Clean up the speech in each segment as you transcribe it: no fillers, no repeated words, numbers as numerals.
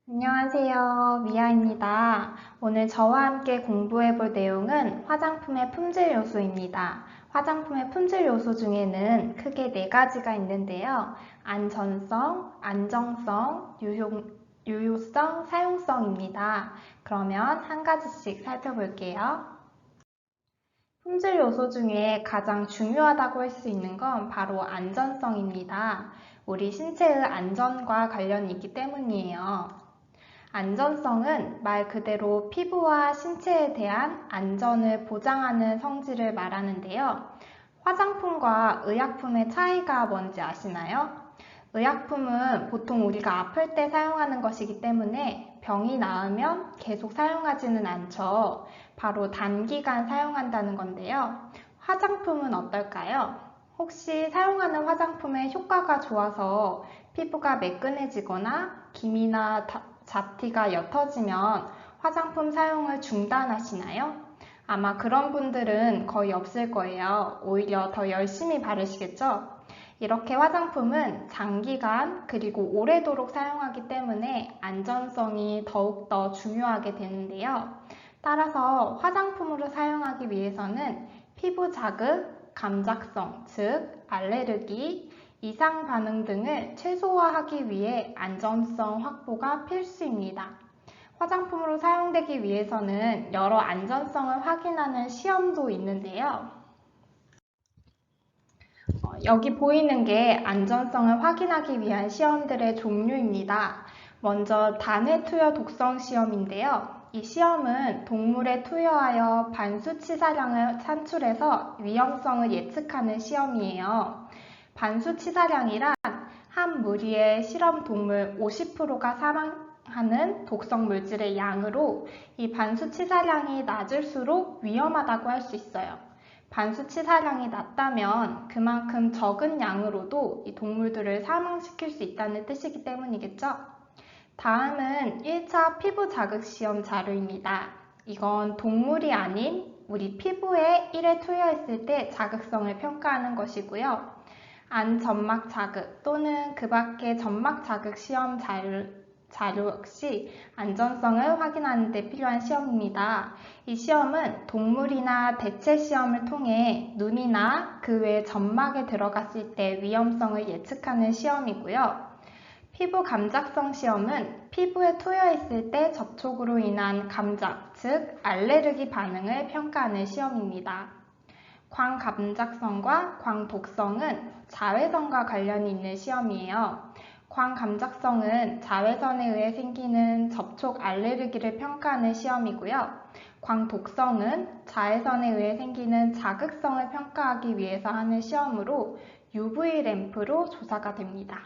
안녕하세요. 미아입니다. 오늘 저와 함께 공부해 볼 내용은 화장품의 품질 요소입니다. 화장품의 품질 요소 중에는 크게 네 가지가 있는데요. 안전성, 안정성, 유효성, 사용성입니다. 그러면 한 가지씩 살펴볼게요. 품질 요소 중에 가장 중요하다고 할 수 있는 건 바로 안전성입니다. 우리 신체의 안전과 관련이 있기 때문이에요. 안전성은 말 그대로 피부와 신체에 대한 안전을 보장하는 성질을 말하는데요. 화장품과 의약품의 차이가 뭔지 아시나요? 의약품은 보통 우리가 아플 때 사용하는 것이기 때문에 병이 나으면 계속 사용하지는 않죠. 바로 단기간 사용한다는 건데요. 화장품은 어떨까요? 혹시 사용하는 화장품의 효과가 좋아서 피부가 매끈해지거나 기미나 잡티가 옅어지면 화장품 사용을 중단하시나요? 아마 그런 분들은 거의 없을 거예요. 오히려 더 열심히 바르시겠죠? 이렇게 화장품은 장기간 그리고 오래도록 사용하기 때문에 안전성이 더욱더 중요하게 되는데요. 따라서 화장품으로 사용하기 위해서는 피부 자극, 감작성, 즉 알레르기, 이상 반응 등을 최소화하기 위해 안전성 확보가 필수입니다. 화장품으로 사용되기 위해서는 여러 안전성을 확인하는 시험도 있는데요. 여기 보이는 게 안전성을 확인하기 위한 시험들의 종류입니다. 먼저 단회 투여 독성 시험인데요. 이 시험은 동물에 투여하여 반수치사량을 산출해서 위험성을 예측하는 시험이에요. 반수치사량이란 한 무리의 실험 동물 50%가 사망하는 독성 물질의 양으로 이 반수치사량이 낮을수록 위험하다고 할 수 있어요. 반수치사량이 낮다면 그만큼 적은 양으로도 이 동물들을 사망시킬 수 있다는 뜻이기 때문이겠죠? 다음은 1차 피부 자극 시험 자료입니다. 이건 동물이 아닌 우리 피부에 1회 투여했을 때 자극성을 평가하는 것이고요. 안점막 자극 또는 그 밖의 점막 자극 시험 자료 역시 안전성을 확인하는 데 필요한 시험입니다. 이 시험은 동물이나 대체 시험을 통해 눈이나 그 외 점막에 들어갔을 때 위험성을 예측하는 시험이고요. 피부 감작성 시험은 피부에 투여했을 때 접촉으로 인한 감작, 즉 알레르기 반응을 평가하는 시험입니다. 광감작성과 광독성은 자외선과 관련이 있는 시험이에요. 광감작성은 자외선에 의해 생기는 접촉 알레르기를 평가하는 시험이고요. 광독성은 자외선에 의해 생기는 자극성을 평가하기 위해서 하는 시험으로 UV 램프로 조사가 됩니다.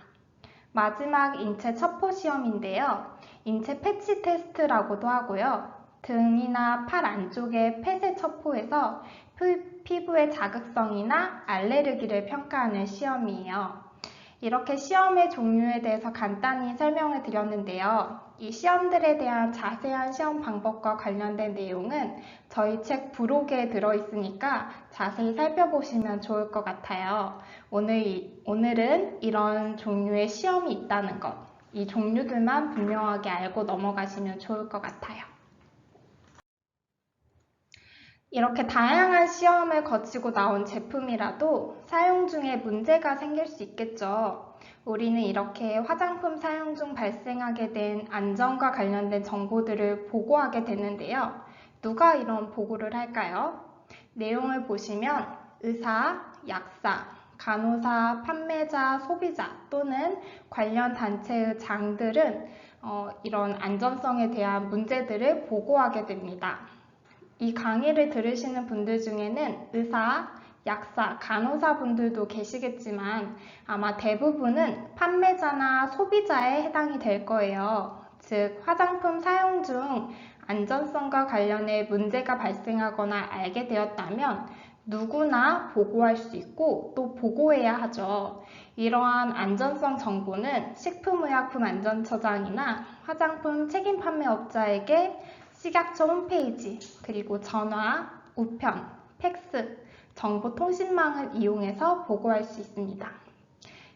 마지막 인체 첩보 시험인데요. 인체 패치 테스트라고도 하고요. 등이나 팔 안쪽의 펫의 첩보에서 피부의 자극성이나 알레르기를 평가하는 시험이에요. 이렇게 시험의 종류에 대해서 간단히 설명을 드렸는데요. 이 시험들에 대한 자세한 시험 방법과 관련된 내용은 저희 책 부록에 들어있으니까 자세히 살펴보시면 좋을 것 같아요. 오늘은 이런 종류의 시험이 있다는 것, 이 종류들만 분명하게 알고 넘어가시면 좋을 것 같아요. 이렇게 다양한 시험을 거치고 나온 제품이라도 사용 중에 문제가 생길 수 있겠죠. 우리는 이렇게 화장품 사용 중 발생하게 된 안전과 관련된 정보들을 보고하게 되는데요. 누가 이런 보고를 할까요? 내용을 보시면 의사, 약사, 간호사, 판매자, 소비자 또는 관련 단체의 장들은 이런 안전성에 대한 문제들을 보고하게 됩니다. 이 강의를 들으시는 분들 중에는 의사, 약사, 간호사 분들도 계시겠지만 아마 대부분은 판매자나 소비자에 해당이 될 거예요. 즉, 화장품 사용 중 안전성과 관련해 문제가 발생하거나 알게 되었다면 누구나 보고할 수 있고 또 보고해야 하죠. 이러한 안전성 정보는 식품의약품안전처장이나 화장품 책임 판매업자에게 식약처 홈페이지, 그리고 전화, 우편, 팩스, 정보통신망을 이용해서 보고할 수 있습니다.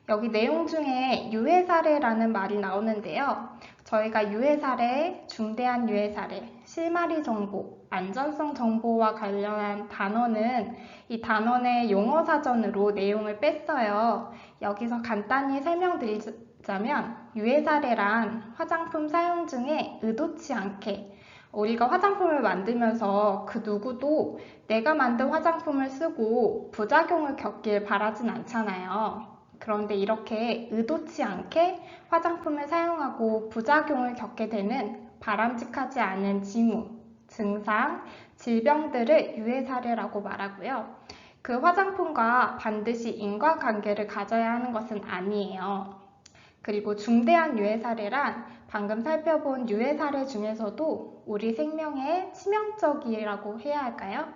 여기 내용 중에 유해 사례라는 말이 나오는데요. 저희가 유해 사례, 중대한 유해 사례, 실마리 정보, 안전성 정보와 관련한 단어는 이 단원의 용어 사전으로 내용을 뺐어요. 여기서 간단히 설명드리자면 유해 사례란 화장품 사용 중에 의도치 않게 우리가 화장품을 만들면서 그 누구도 내가 만든 화장품을 쓰고 부작용을 겪길 바라진 않잖아요. 그런데 이렇게 의도치 않게 화장품을 사용하고 부작용을 겪게 되는 바람직하지 않은 징후, 증상, 질병들을 유해 사례라고 말하고요. 그 화장품과 반드시 인과관계를 가져야 하는 것은 아니에요. 그리고 중대한 유해 사례란 방금 살펴본 유해 사례 중에서도 우리 생명에 치명적이라고 해야 할까요?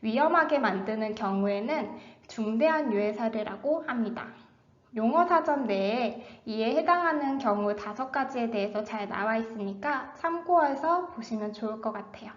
위험하게 만드는 경우에는 중대한 유해 사례라고 합니다. 용어 사전 내에 이에 해당하는 경우 5가지에 대해서 잘 나와 있으니까 참고해서 보시면 좋을 것 같아요.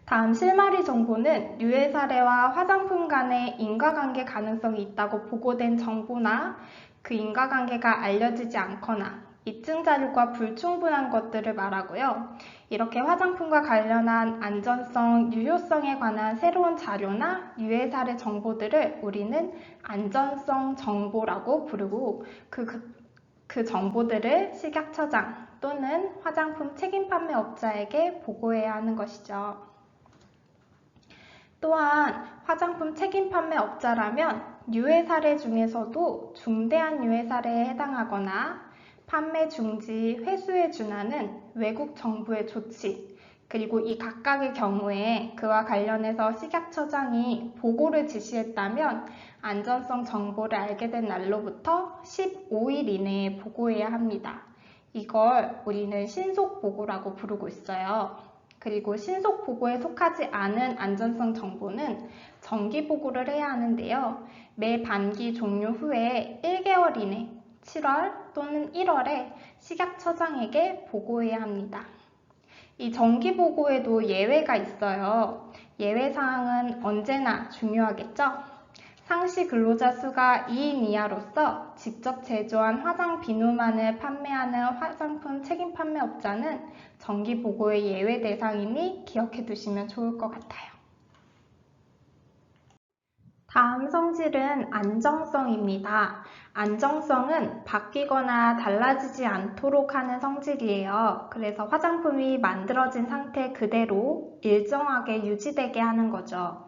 다음 실마리 정보는 유해 사례와 화장품 간의 인과관계 가능성이 있다고 보고된 정보나 그 인과관계가 알려지지 않거나 입증 자료가 불충분한 것들을 말하고요. 이렇게 화장품과 관련한 안전성, 유효성에 관한 새로운 자료나 유해 사례 정보들을 우리는 안전성 정보라고 부르고 그 정보들을 식약처장 또는 화장품 책임 판매업자에게 보고해야 하는 것이죠. 또한 화장품 책임 판매업자라면 유해 사례 중에서도 중대한 유해 사례에 해당하거나 판매 중지, 회수에 준하는 외국 정부의 조치, 그리고 이 각각의 경우에 그와 관련해서 식약처장이 보고를 지시했다면 안전성 정보를 알게 된 날로부터 15일 이내에 보고해야 합니다. 이걸 우리는 신속보고라고 부르고 있어요. 그리고 신속보고에 속하지 않은 안전성 정보는 정기보고를 해야 하는데요. 매 반기 종료 후에 1개월 이내 7월 또는 1월에 식약처장에게 보고해야 합니다. 이 정기보고에도 예외가 있어요. 예외사항은 언제나 중요하겠죠? 상시 근로자 수가 2인 이하로서 직접 제조한 화장 비누만을 판매하는 화장품 책임 판매업자는 정기보고의 예외 대상이니 기억해 두시면 좋을 것 같아요. 다음 성질은 안정성입니다. 안정성은 바뀌거나 달라지지 않도록 하는 성질이에요. 그래서 화장품이 만들어진 상태 그대로 일정하게 유지되게 하는 거죠.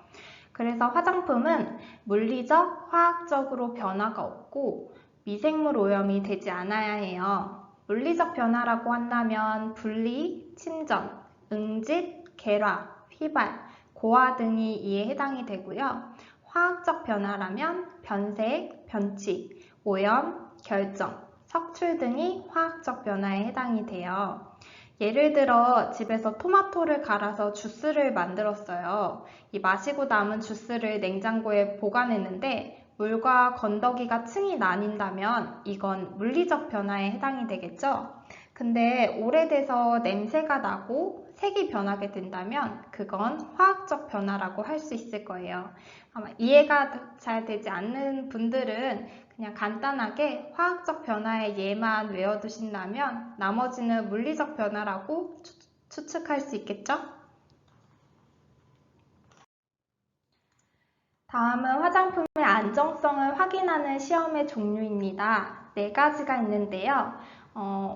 그래서 화장품은 물리적, 화학적으로 변화가 없고 미생물 오염이 되지 않아야 해요. 물리적 변화라고 한다면 분리, 침전, 응집, 결화, 휘발, 고화 등이 이에 해당이 되고요. 화학적 변화라면 변색, 변칙, 오염, 결정, 석출 등이 화학적 변화에 해당이 돼요. 예를 들어 집에서 토마토를 갈아서 주스를 만들었어요. 이 마시고 남은 주스를 냉장고에 보관했는데 물과 건더기가 층이 나뉜다면 이건 물리적 변화에 해당이 되겠죠? 근데 오래돼서 냄새가 나고 색이 변하게 된다면 그건 화학적 변화라고 할 수 있을 거예요. 아마 이해가 잘 되지 않는 분들은 그냥 간단하게 화학적 변화의 예만 외워두신다면 나머지는 물리적 변화라고 추측할 수 있겠죠? 다음은 화장품의 안정성을 확인하는 시험의 종류입니다. 4가지가 있는데요.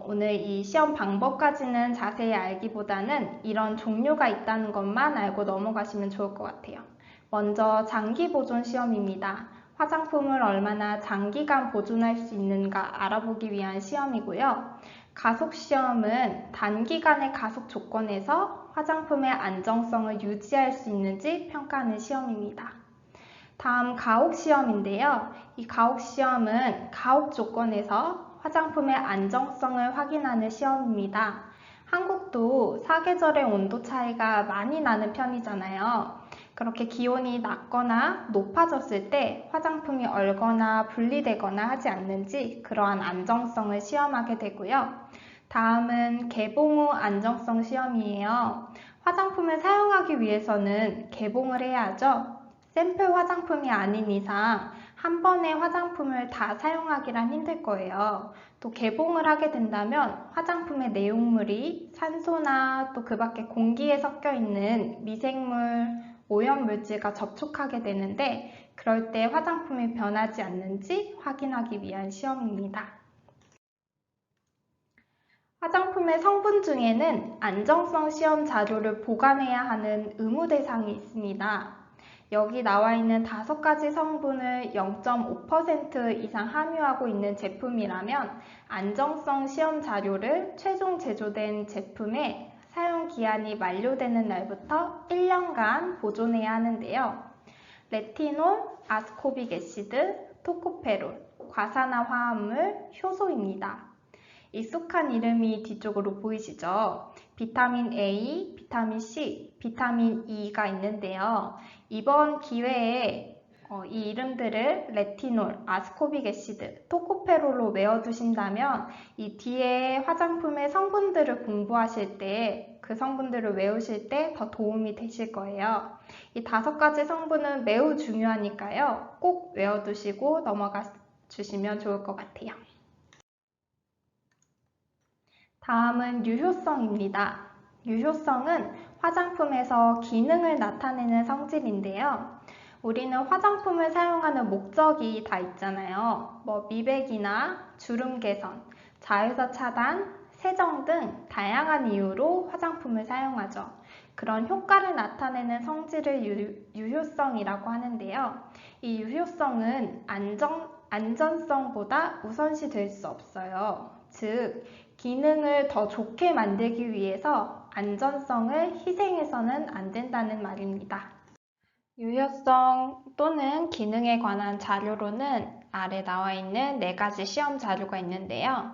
오늘 이 시험 방법까지는 자세히 알기보다는 이런 종류가 있다는 것만 알고 넘어가시면 좋을 것 같아요. 먼저 장기 보존 시험입니다. 화장품을 얼마나 장기간 보존할 수 있는가 알아보기 위한 시험이고요. 가속 시험은 단기간의 가속 조건에서 화장품의 안정성을 유지할 수 있는지 평가하는 시험입니다. 다음 가혹 시험인데요. 이 가혹 시험은 가혹 조건에서 화장품의 안정성을 확인하는 시험입니다. 한국도 사계절의 온도 차이가 많이 나는 편이잖아요. 그렇게 기온이 낮거나 높아졌을 때 화장품이 얼거나 분리되거나 하지 않는지 그러한 안정성을 시험하게 되고요. 다음은 개봉 후 안정성 시험이에요. 화장품을 사용하기 위해서는 개봉을 해야 하죠. 샘플 화장품이 아닌 이상 한 번에 화장품을 다 사용하기란 힘들 거예요. 또 개봉을 하게 된다면 화장품의 내용물이 산소나 또 그 밖에 공기에 섞여 있는 미생물, 오염물질과 접촉하게 되는데 그럴 때 화장품이 변하지 않는지 확인하기 위한 시험입니다. 화장품의 성분 중에는 안정성 시험 자료를 보관해야 하는 의무 대상이 있습니다. 여기 나와 있는 5가지 성분을 0.5% 이상 함유하고 있는 제품이라면 안정성 시험 자료를 최종 제조된 제품의 사용 기한이 만료되는 날부터 1년간 보존해야 하는데요. 레티놀, 아스코빅 애시드, 토코페롤, 과산화 화합물, 효소입니다. 익숙한 이름이 뒤쪽으로 보이시죠? 비타민 A, 비타민 C, 비타민 E가 있는데요. 이번 기회에 이 이름들을 레티놀, 아스코빅 애시드, 토코페롤로 외워두신다면 이 뒤에 화장품의 성분들을 공부하실 때 그 성분들을 외우실 때 더 도움이 되실 거예요. 이 5가지 성분은 매우 중요하니까요. 꼭 외워두시고 넘어가 주시면 좋을 것 같아요. 다음은 유효성입니다. 유효성은 화장품에서 기능을 나타내는 성질인데요. 우리는 화장품을 사용하는 목적이 다 있잖아요. 미백이나 주름 개선, 자외선 차단, 세정 등 다양한 이유로 화장품을 사용하죠. 그런 효과를 나타내는 성질을 유효성이라고 하는데요. 이 유효성은 안전성보다 우선시 될 수 없어요. 즉, 기능을 더 좋게 만들기 위해서 안전성을 희생해서는 안 된다는 말입니다. 유효성 또는 기능에 관한 자료로는 아래 나와 있는 4가지 시험 자료가 있는데요.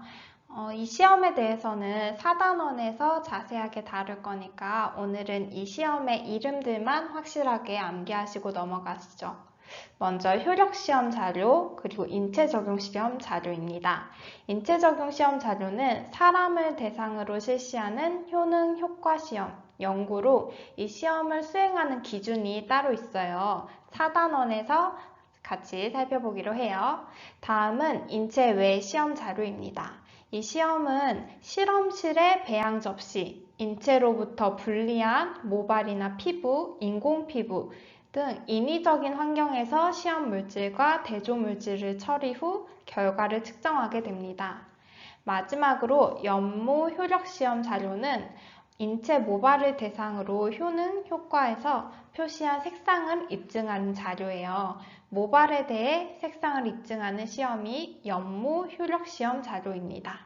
이 시험에 대해서는 4단원에서 자세하게 다룰 거니까 오늘은 이 시험의 이름들만 확실하게 암기하시고 넘어가시죠. 먼저 효력시험 자료, 그리고 인체적용시험 자료입니다. 인체적용시험 자료는 사람을 대상으로 실시하는 효능 효과시험, 연구로 이 시험을 수행하는 기준이 따로 있어요. 4단원에서 같이 살펴보기로 해요. 다음은 인체외 시험 자료입니다. 이 시험은 실험실의 배양 접시, 인체로부터 분리한 모발이나 피부, 인공피부 등 인위적인 환경에서 시험 물질과 대조 물질을 처리 후 결과를 측정하게 됩니다. 마지막으로 연모 효력 시험 자료는 인체 모발을 대상으로 효능, 효과에서 표시한 색상을 입증하는 자료예요. 모발에 대해 색상을 입증하는 시험이 연모 효력 시험 자료입니다.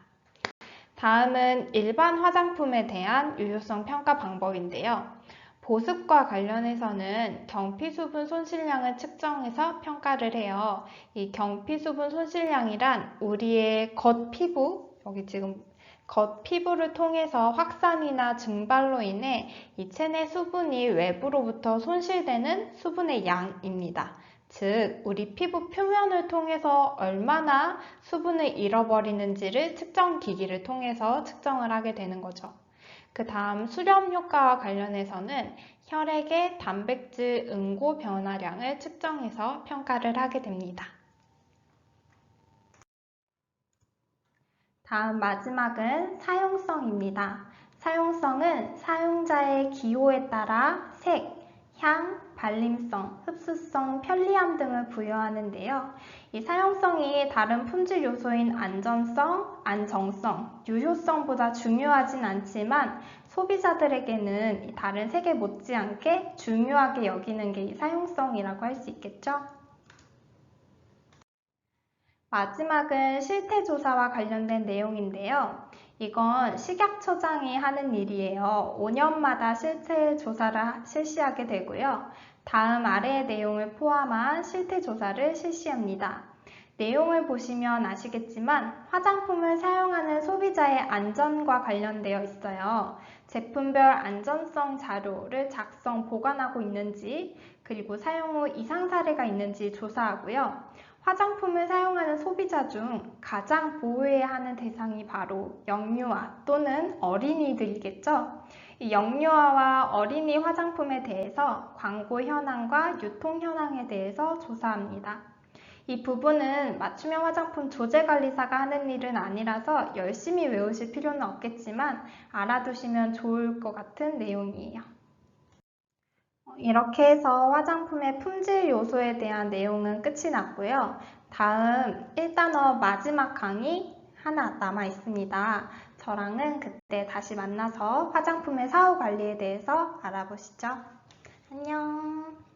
다음은 일반 화장품에 대한 유효성 평가 방법인데요. 보습과 관련해서는 경피수분 손실량을 측정해서 평가를 해요. 이 경피수분 손실량이란 우리의 겉피부, 여기 지금 겉피부를 통해서 확산이나 증발로 인해 이 체내 수분이 외부로부터 손실되는 수분의 양입니다. 즉, 우리 피부 표면을 통해서 얼마나 수분을 잃어버리는지를 측정기기를 통해서 측정을 하게 되는 거죠. 그 다음 수렴 효과와 관련해서는 혈액의 단백질 응고 변화량을 측정해서 평가를 하게 됩니다. 다음 마지막은 사용성입니다. 사용성은 사용자의 기호에 따라 색, 향, 발림성, 흡수성, 편리함 등을 부여하는데요. 이 사용성이 다른 품질 요소인 안전성, 안정성, 유효성보다 중요하진 않지만 소비자들에게는 다른 색에 못지않게 중요하게 여기는 게 이 사용성이라고 할 수 있겠죠. 마지막은 실태조사와 관련된 내용인데요. 이건 식약처장이 하는 일이에요. 5년마다 실태조사를 실시하게 되고요. 다음 아래의 내용을 포함한 실태조사를 실시합니다. 내용을 보시면 아시겠지만 화장품을 사용하는 소비자의 안전과 관련되어 있어요. 제품별 안전성 자료를 작성, 보관하고 있는지, 그리고 사용 후 이상 사례가 있는지 조사하고요. 화장품을 사용하는 소비자 중 가장 보호해야 하는 대상이 바로 영유아 또는 어린이들이겠죠. 이 영유아와 어린이 화장품에 대해서 광고 현황과 유통 현황에 대해서 조사합니다. 이 부분은 맞춤형 화장품 조제관리사가 하는 일은 아니라서 열심히 외우실 필요는 없겠지만 알아두시면 좋을 것 같은 내용이에요. 이렇게 해서 화장품의 품질 요소에 대한 내용은 끝이 났고요. 다음 1단원 마지막 강의 하나 남아 있습니다. 저랑은 그때 다시 만나서 화장품의 사후 관리에 대해서 알아보시죠. 안녕.